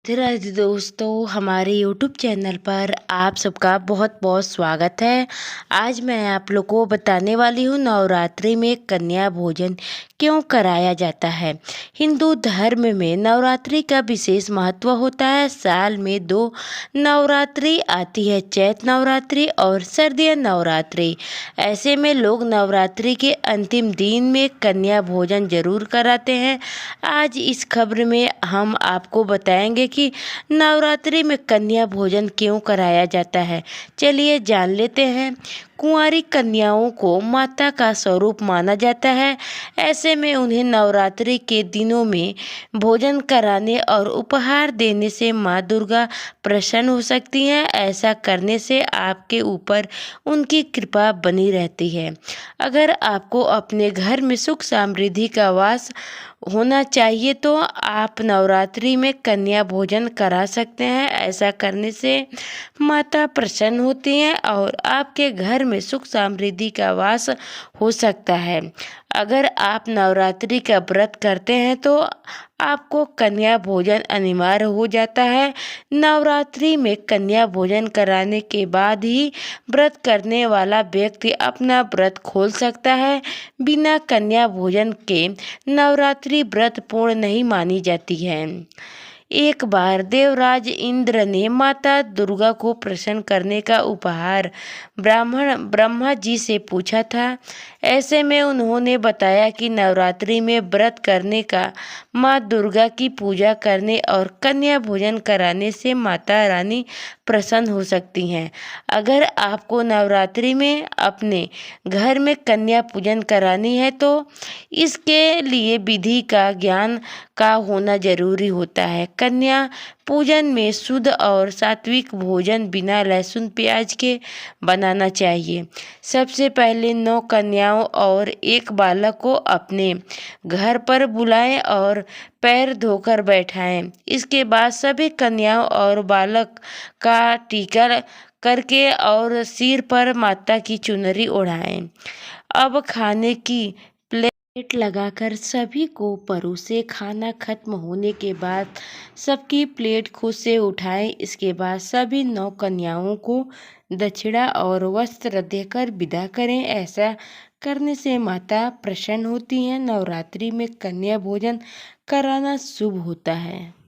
राधे दोस्तों, हमारे YouTube channel पर आप सबका बहुत बहुत स्वागत है। आज मैं आप लोग को बताने वाली हूँ नवरात्रि में कन्या भोजन क्यों कराया जाता है। हिंदू धर्म में नवरात्रि का विशेष महत्व होता है। साल में दो नवरात्रि आती है, चैत नवरात्रि और शारदीय नवरात्रि। ऐसे में लोग नवरात्रि के अंतिम दिन में कन्या भोजन जरूर कराते हैं। आज इस खबर में हम आपको बताएंगे कि नवरात्रि में कन्या भोजन क्यों कराया जाता है। चलिए जान लेते हैं। कुंवारी कन्याओं को माता का स्वरूप माना जाता है। ऐसे में उन्हें नवरात्रि के दिनों में भोजन कराने और उपहार देने से माँ दुर्गा प्रसन्न हो सकती हैं। ऐसा करने से आपके ऊपर उनकी कृपा बनी रहती है। अगर आपको अपने घर में सुख समृद्धि का वास होना चाहिए तो आप नवरात्रि में कन्या भोजन करा सकते हैं। ऐसा करने से माता प्रसन्न होती हैं और आपके घर में सुख समृद्धि का वास हो सकता है। अगर आप नवरात्रि का व्रत करते हैं तो आपको कन्या भोजन अनिवार्य हो जाता है। नवरात्रि में कन्या भोजन कराने के बाद ही व्रत करने वाला व्यक्ति अपना व्रत खोल सकता है। बिना कन्या भोजन के नवरात्रि व्रत पूर्ण नहीं मानी जाती है। एक बार देवराज इंद्र ने माता दुर्गा को प्रसन्न करने का उपहार ब्रह्मा जी से पूछा था। ऐसे में उन्होंने बताया कि नवरात्रि में व्रत करने का, माँ दुर्गा की पूजा करने और कन्या भोजन कराने से माता रानी प्रसन्न हो सकती हैं। अगर आपको नवरात्रि में अपने घर में कन्या पूजन करानी है तो इसके लिए विधि का ज्ञान का होना जरूरी होता है। कन्या पूजन में शुद्ध और सात्विक भोजन बिना लहसुन प्याज के बनाना चाहिए। सबसे पहले 9 कन्याओं और एक बालक को अपने घर पर बुलाएं और पैर धोकर बैठाएं। इसके बाद सभी कन्याओं और बालक का टीका करके और सिर पर माता की चुनरी ओढ़ाएं। अब खाने की प्लेट लगाकर सभी को परोसे। खाना खत्म होने के बाद सबकी प्लेट खुद से उठाएं। इसके बाद सभी 9 कन्याओं को दक्षिणा और वस्त्र देकर विदा करें। ऐसा करने से माता प्रसन्न होती हैं। नवरात्रि में कन्या भोजन कराना शुभ होता है।